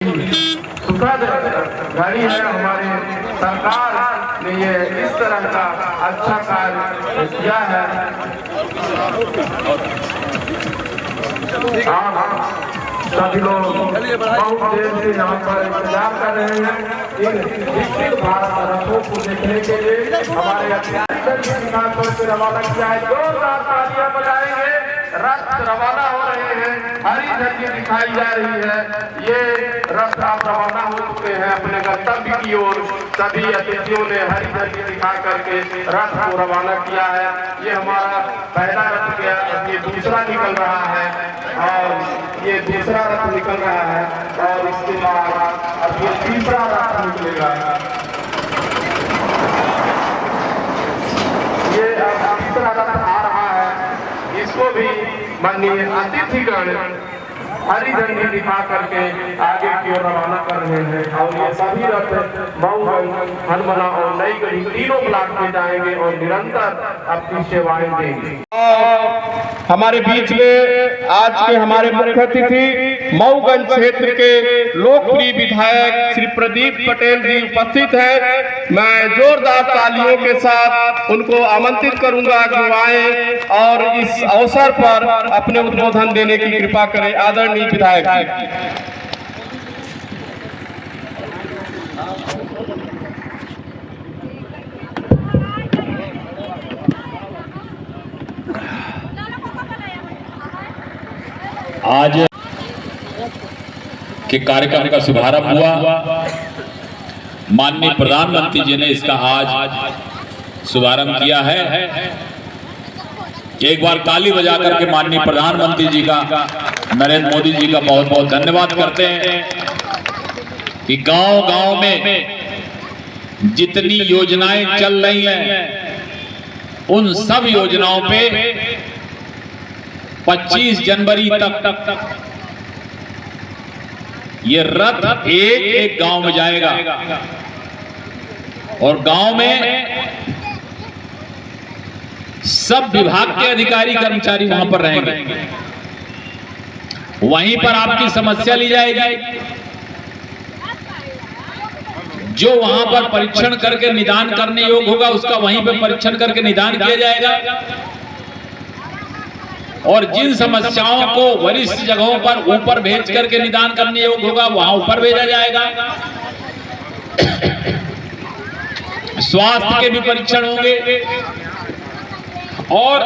सुखद घड़ी है। हमारी सरकार ने ये इस तरह का अच्छा कार्य किया है। सभी लोग बहुत देर से यहाँ पर इंतजार कर रहे हैं इन विकसित भारत रथों को देखने के लिए। हमारे अध्यक्ष से रवाना किया है, जोरदार तालियां बजाएंगे। रथ रवाना हो रहे हैं, हरी झंडी दिखाई जा रही है। ये रथ आप रवाना हो चुके हैं अपने गंतव्य की ओर। सभी अतिथियों ने हरी झंडी दिखा करके रथ को रवाना किया है। ये हमारा पहला रथ गया, अब ये दूसरा निकल रहा है और ये दूसरा रथ निकल रहा है और इसके बाद अब ये तीसरा रथ निकलेगा। ये अब तीसरा रथ आ रहा है, इसको भी माननीय अतिथिगण हरी झंडी दिखा करके आगे की ओर रवाना कर रहे हैं। और ये सभी रथ मऊगंज, हनुमना और नई गढ़ी तीनों ब्लॉक में जाएंगे और निरंतर अपनी सेवाएं देंगे। हमारे बीच में आज के हमारे मुख्य अतिथि मऊगंज क्षेत्र के लोकप्रिय विधायक श्री प्रदीप पटेल जी उपस्थित हैं। मैं जोरदार तालियों के साथ उनको आमंत्रित करूंगा कि वो आए और इस अवसर पर अपने उद्बोधन देने की कृपा करें। आदरणीय विधायक जी। आज के कार्यक्रम का शुभारंभ हुआ, माननीय प्रधानमंत्री जी ने इसका आज शुभारंभ किया है। एक बार ताली बजा करके माननीय प्रधानमंत्री जी का, नरेंद्र मोदी जी का बहुत बहुत धन्यवाद करते हैं कि गांव-गांव में जितनी योजनाएं चल रही हैं उन सब योजनाओं पे 25 जनवरी तक ये रथ एक एक गांव में जाएगा और गांव में सब विभाग के अधिकारी कर्मचारी वहां पर रहेंगे। वहीं पर आपकी समस्या ली जाएगी, जो वहां पर परीक्षण करके निदान करने योग्य होगा उसका वहीं पर परीक्षण करके निदान किया जाएगा और जिन समस्याओं को वरिष्ठ जगहों पर ऊपर भेज करके निदान करने योग्य होगा वहां ऊपर भेजा जाएगा। स्वास्थ्य के भी परीक्षण होंगे और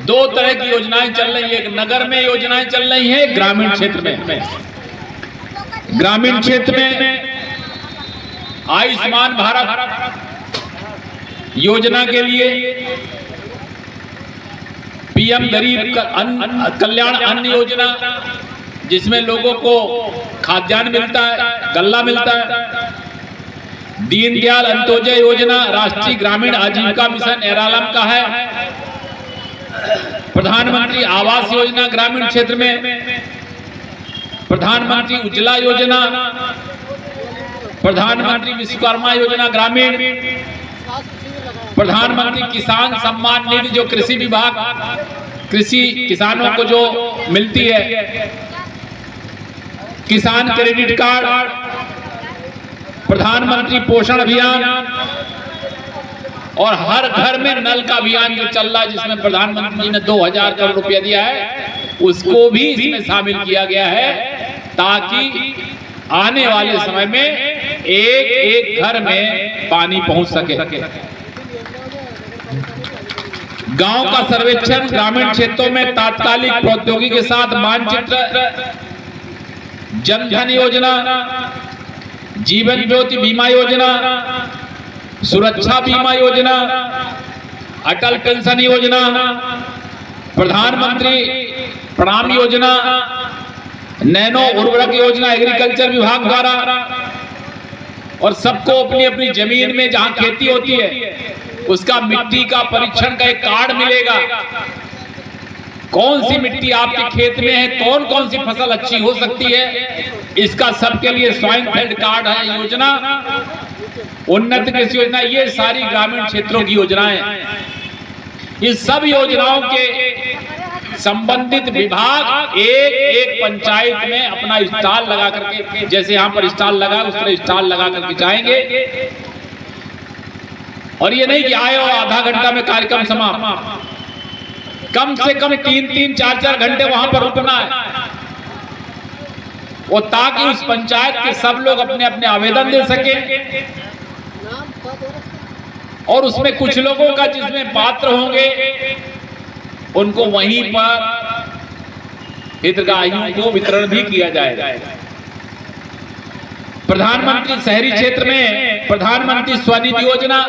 दो तरह की योजनाएं चल रही है। एक नगर में योजनाएं चल रही हैं, ग्रामीण क्षेत्र में। ग्रामीण क्षेत्र में आयुष्मान भारत योजना के लिए पीएम गरीब कल्याण अन्न योजना, जिसमें लोगों को खाद्यान्न मिलता है, गल्ला मिलता है। दीनदयाल अंत्योदय योजना राष्ट्रीय ग्रामीण आजीविका मिशन एरालम का है। प्रधानमंत्री आवास योजना ग्रामीण क्षेत्र में, प्रधानमंत्री उज्ज्वला योजना, प्रधानमंत्री विश्वकर्मा योजना ग्रामीण, प्रधानमंत्री किसान सम्मान निधि जो कृषि विभाग कृषि किसानों को जो मिलती है, किसान क्रेडिट कार्ड, प्रधानमंत्री पोषण अभियान और हर घर में नल का अभियान जो चल रहा है, जिसमें प्रधानमंत्री जी ने 2000 करोड़ रुपया दिया है, उसको भी इसमें शामिल किया गया है ताकि आने वाले समय में एक एक घर में पानी पहुंच सके। गांव का सर्वेक्षण, ग्रामीण क्षेत्रों में तात्कालिक प्रौद्योगिकी के साथ मानचित्र, जनधन योजना, जीवन ज्योति बीमा योजना, सुरक्षा बीमा योजना, अटल पेंशन योजना, प्रधानमंत्री प्रणाम योजना, नैनो उर्वरक योजना एग्रीकल्चर विभाग द्वारा, और सबको अपनी अपनी जमीन में जहां खेती होती है उसका मिट्टी का परीक्षण का एक कार्ड मिलेगा। कौन सी मिट्टी आपके खेत में है, कौन कौन सी फसल अच्छी हो सकती है, इसका सबके लिए स्वाइन फील्ड कार्ड है योजना। उन्नत कृषि योजना, ये सारी ग्रामीण क्षेत्रों की योजनाएं। इस सब योजनाओं के संबंधित विभाग एक एक पंचायत में अपना स्टॉल लगा करके, जैसे यहाँ पर स्टॉल लगा उस तरह स्टॉल लगा करके जाएंगे। और ये नहीं कि आए और आधा घंटा में कार्यक्रम समाप्त, कम से कम 3-3, 4-4 घंटे वहां पर रुकना है, वो ताकि उस पंचायत के सब लोग अपने अपने आवेदन दे सके। और उसमें कुछ लोगों का जिसमें पात्र होंगे उनको वहीं पर हितग्राहियों को वितरण भी किया जाएगा। प्रधानमंत्री शहरी क्षेत्र में प्रधानमंत्री स्वनिधि योजना,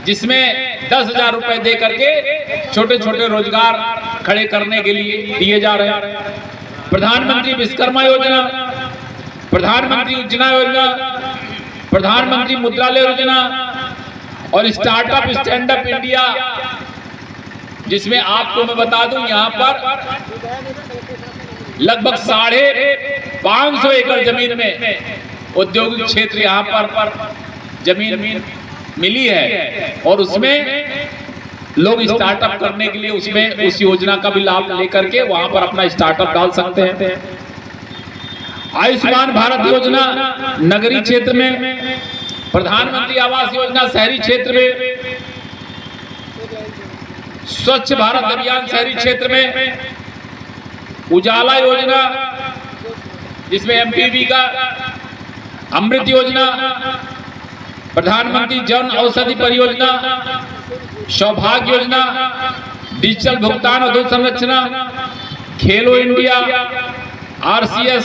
जिसमें 10,000 रुपए दे करके छोटे छोटे रोजगार खड़े करने के लिए दिए जा रहे हैं। प्रधानमंत्री विश्वकर्मा योजना, प्रधानमंत्री उज्ज्वला योजना, प्रधानमंत्री मुद्रा योजना और स्टार्टअप स्टैंड अप इंडिया, जिसमें आपको मैं बता दूं यहाँ पर लगभग 550 एकड़ जमीन में औद्योगिक क्षेत्र यहाँ पर जमीन मिली है और उसमें लोग स्टार्टअप करने के लिए उसमें उस योजना का भी लाभ लेकर के वहां पर अपना स्टार्टअप डाल सकते हैं। आयुष्मान भारत योजना नगरीय क्षेत्र में, प्रधानमंत्री आवास योजना शहरी क्षेत्र में, स्वच्छ भारत अभियान शहरी क्षेत्र में, उजाला योजना जिसमें एमपीवी का, अमृत योजना, प्रधानमंत्री जन औषधि परियोजना, सौभाग्य योजना, डिजिटल भुगतान अधोसंरचना, खेलो इंडिया, आरसीएस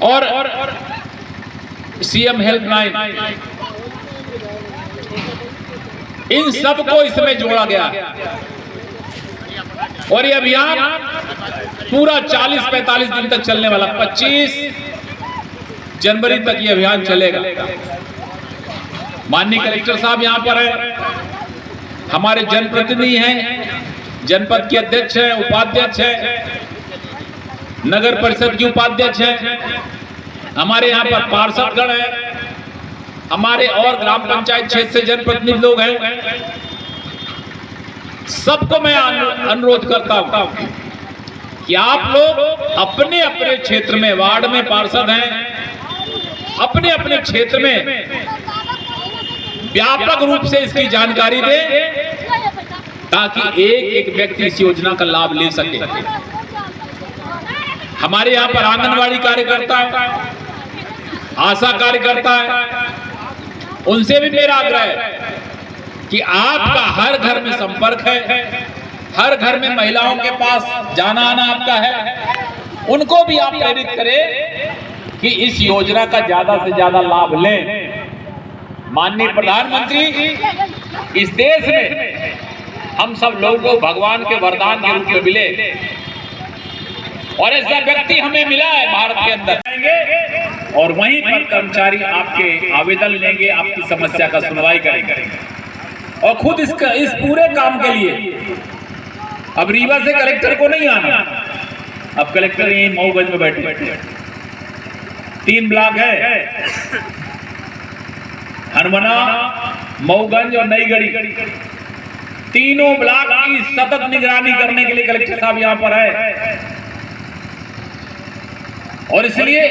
और सीएम हेल्पलाइन, इन सबको इसमें जोड़ा गया। और ये अभियान पूरा 40-45 दिन तक चलने वाला, 25 जनवरी तक ये अभियान चलेगा। माननीय कलेक्टर साहब यहाँ पर है, हमारे जनप्रतिनिधि हैं, जनपद के अध्यक्ष हैं, उपाध्यक्ष हैं, नगर परिषद की उपाध्यक्ष हैं, हमारे यहाँ पर पार्षदगण हैं, हमारे और ग्राम पंचायत क्षेत्र से जनप्रतिनिधि लोग हैं। सबको मैं अनुरोध करता हूं कि आप लोग अपने अपने क्षेत्र में, वार्ड में पार्षद हैं, अपने अपने क्षेत्र में व्यापक रूप से इसकी जानकारी दें ताकि एक एक व्यक्ति इस योजना का लाभ ले सके। हमारे यहाँ पर आंगनवाड़ी कार्यकर्ता है, आशा कार्यकर्ता है, उनसे भी मेरा आग्रह है कि आपका हर घर में संपर्क है, हर घर में महिलाओं के पास जाना आना आपका है, उनको भी आप प्रेरित करें कि इस योजना का ज्यादा से ज्यादा लाभ लें। माननीय प्रधानमंत्री, इस देश में हम सब लोगों को भगवान के वरदान के रूप में मिले और ऐसा व्यक्ति हमें मिला है भारत के अंदर, और वहीं पर कर्मचारी आपके आवेदन लेंगे, आपकी समस्या का सुनवाई करेंगे और खुद इस पूरे काम के लिए अब रीवा से कलेक्टर को नहीं आना, अब कलेक्टर यहीं मऊगंज में बैठे। 3 ब्लॉक है, हरमना, मऊगंज और नईगढ़ी, तीनों ब्लॉक की सतत निगरानी करने के लिए कलेक्टर साहब यहां पर है। और इसलिए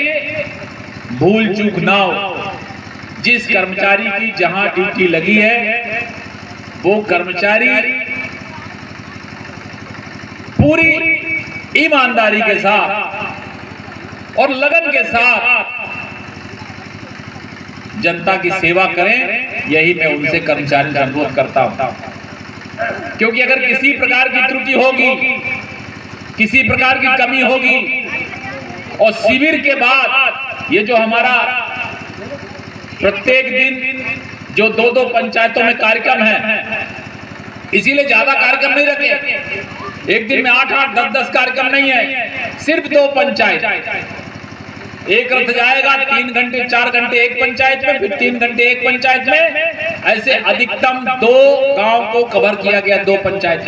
भूल चूक ना हो, जिस कर्मचारी की जहां ड्यूटी लगी है वो कर्मचारी पूरी ईमानदारी के साथ और लगन के साथ जनता की सेवा करें, यही मैं उनसे कर्मचारी से अनुरोध करता हूं। क्योंकि अगर किसी प्रकार की त्रुटि होगी, किसी प्रकार की कमी होगी और शिविर के बाद ये जो हमारा प्रत्येक दिन जो 2-2 पंचायतों में कार्यक्रम है, इसीलिए ज्यादा कार्यक्रम नहीं रखे, एक दिन में 8-8, 10-10 कार्यक्रम नहीं है, सिर्फ 2 पंचायत, एक रथ जाएगा 3 घंटे 4 घंटे एक पंचायत में, फिर 3 घंटे एक पंचायत में, ऐसे अधिकतम 2 गांव को कवर किया गया, 2 पंचायत,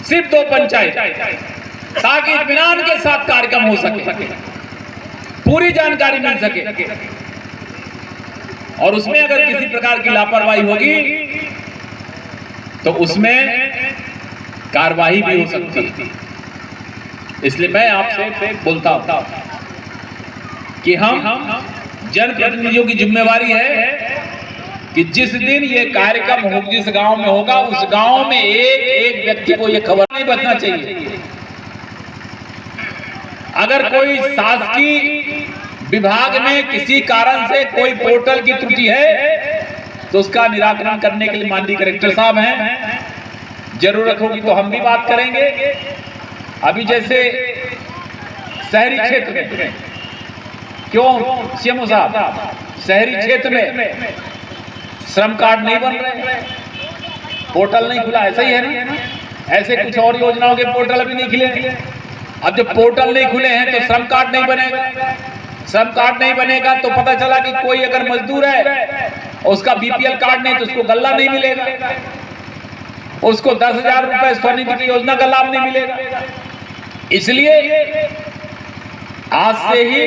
सिर्फ 2 पंचायत, ताकि इत्मीनान के साथ कार्यक्रम हो सके, पूरी जानकारी मिल सके। और उसमें अगर किसी प्रकार की लापरवाही होगी तो उसमें कार्रवाई भी हो सकती है। इसलिए मैं आपसे बोलता हूं कि हम जनप्रतिनिधियों की जिम्मेवारी है कि जिस दिन ये कार्यक्रम हो, जिस गांव में होगा, उस गांव में एक एक व्यक्ति को ये खबर नहीं बचना चाहिए। अगर कोई शासकीय विभाग में किसी कारण से कोई पोर्टल की त्रुटि है तो उसका निराकरण करने के लिए माननीय कलेक्टर साहब हैं, जरूरत होगी तो हम भी बात करेंगे। अभी जैसे शहरी क्षेत्र में, क्यों सीएमओ साहब, शहरी क्षेत्र में श्रम कार्ड नहीं बन रहे, पोर्टल नहीं खुला, ऐसा ही है ना। ऐसे कुछ और योजनाओं के पोर्टल अभी नहीं खुले। अब जब पोर्टल नहीं खुले हैं तो श्रम कार्ड नहीं बनेगा। श्रम कार्ड नहीं बनेगा तो पता चला कि कोई अगर मजदूर है, उसका बीपीएल कार्ड नहीं तो उसको गल्ला नहीं मिलेगा, उसको 10,000 रुपए स्वनिधि की योजना का लाभ नहीं मिलेगा। इसलिए आज से ही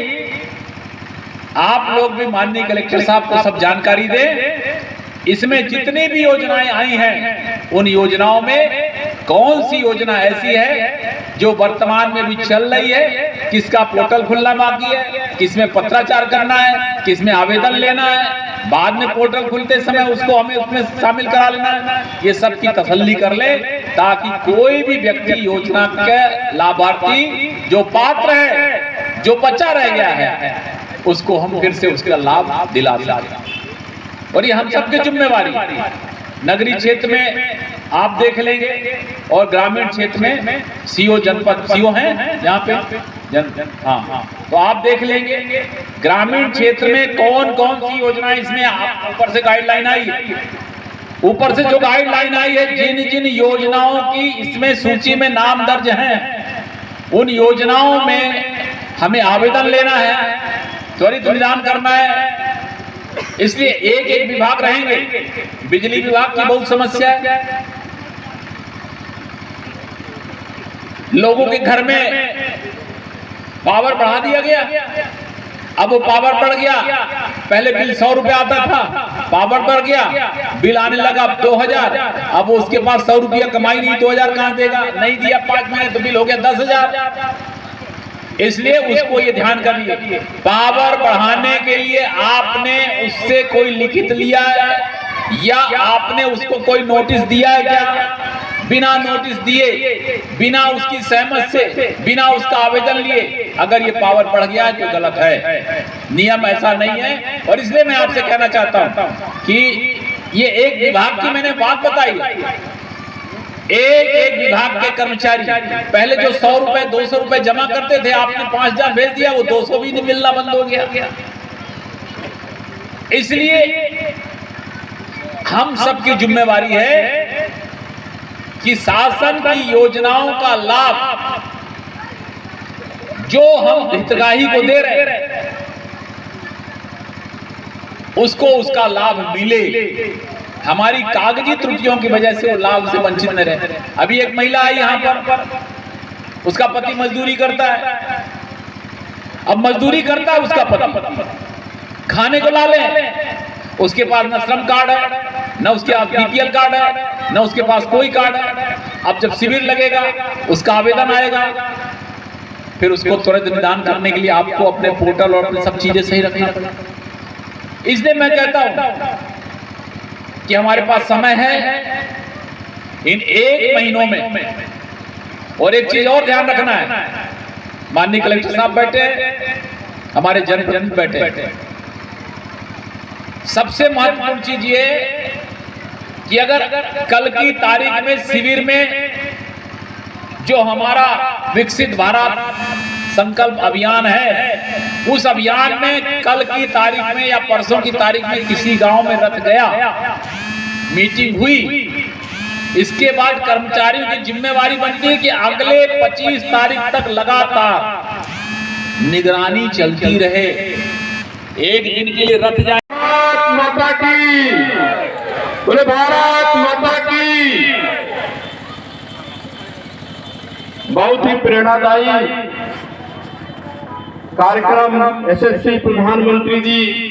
आप लोग भी माननीय कलेक्टर साहब को सब जानकारी दें। इसमें जितनी भी योजनाएं आई हैं, उन योजनाओं में कौन सी योजना ऐसी है जो वर्तमान में भी चल रही है, किसका पोर्टल खुलना बाकी है, किसमें पत्राचार करना है, किसमें आवेदन लेना है, बाद में पोर्टल खुलते समय उसको हमें उसमें शामिल करा लेना है। ये सब की तसल्ली कर ले ताकि कोई भी व्यक्ति योजना के लाभार्थी जो पात्र है, जो बचा रह गया है, उसको हम फिर से उसका लाभ दिला सकें। और ये हम सबकी जिम्मेवारी। नगरीय क्षेत्र में आप देख लेंगे और ग्रामीण क्षेत्र में सीओ जनपद सीओ हैं यहाँ पे हाँ, तो आप देख लेंगे ग्रामीण क्षेत्र में कौन कौन सी योजनाएं इसमें ऊपर से गाइडलाइन आई, ऊपर से जो गाइडलाइन आई है, जिन जिन योजनाओं की इसमें सूची में नाम दर्ज हैं, उन योजनाओं में हमें आवेदन लेना है, त्वरित निदान करना है। इसलिए एक एक विभाग रहेंगे। बिजली विभाग की बहुत समस्या है, लोगों के घर में पावर बढ़ा दिया गया। अब वो पावर बढ़ गया, पहले बिल 100 रुपए आता था, पावर बढ़ गया, बिल आने लगा 2000। अब उसके पास 100 रुपया कमाई नहीं, 2000 कहां देगा, नहीं दिया 5 महीने तो बिल हो गया 10,000। इसलिए उसको ये ध्यान करिए, पावर बढ़ाने के लिए आपने उससे कोई लिखित लिया है या आपने उसको कोई नोटिस दिया है क्या? बिना नोटिस दिए, बिना उसकी सहमत से, बिना उसका आवेदन लिए अगर ये पावर बढ़ गया है तो गलत है, नियम ऐसा नहीं है। और इसलिए मैं आपसे कहना चाहता हूं कि ये एक विभाग की मैंने बात बताई, एक एक विभाग के कर्मचारी पहले जो 100 रुपए 200 रुपए जमा करते थे, आपने 5,000 भेज दिया, वो 200 भी नहीं मिलना बंद हो गया। इसलिए हम सबकी जिम्मेवारी है कि शासन की योजनाओं का लाभ जो हम हितग्राही को दे रहे हैं उसको उसका लाभ मिले। हमारी कागजी त्रुटियों की वजह से वो लाभ से वंचित न रहे। अभी एक महिला आई यहाँ पर, उसका पति मजदूरी करता है। अब मजदूरी करता है उसका पति, खाने को ला ले, उसके पास न श्रम कार्ड है, न उसके पास बीपीएल कार्ड है, न उसके पास कोई कार्ड है। अब जब शिविर लगेगा, उसका आवेदन आएगा, फिर उसको तुरंत निदान करने के लिए आपको अपने पोर्टल और अपनी सब चीजें सही रखना पड़ेगा। इसलिए मैं कहता हूं कि हमारे पास समय है इन 1 महीनों में। और एक चीज और ध्यान रखना है, माननीय कलेक्टर साहब बैठे, हमारे जनप्रतिनिधि बैठे, सबसे महत्वपूर्ण चीज ये कि अगर कल की तारीख में शिविर में जो हमारा विकसित भारत संकल्प अभियान है, उस अभियान में कल की तारीख में या परसों की तारीख में किसी गांव में रथ गया, मीटिंग हुई, इसके बाद कर्मचारियों की जिम्मेवारी बनती है कि अगले 25 तारीख तक लगातार निगरानी चलती रहे। एक दिन के लिए रथ जाए, माता की, बोले भारत माता की। बहुत ही प्रेरणादायी कार्यक्रम एसएससी प्रधानमंत्री जी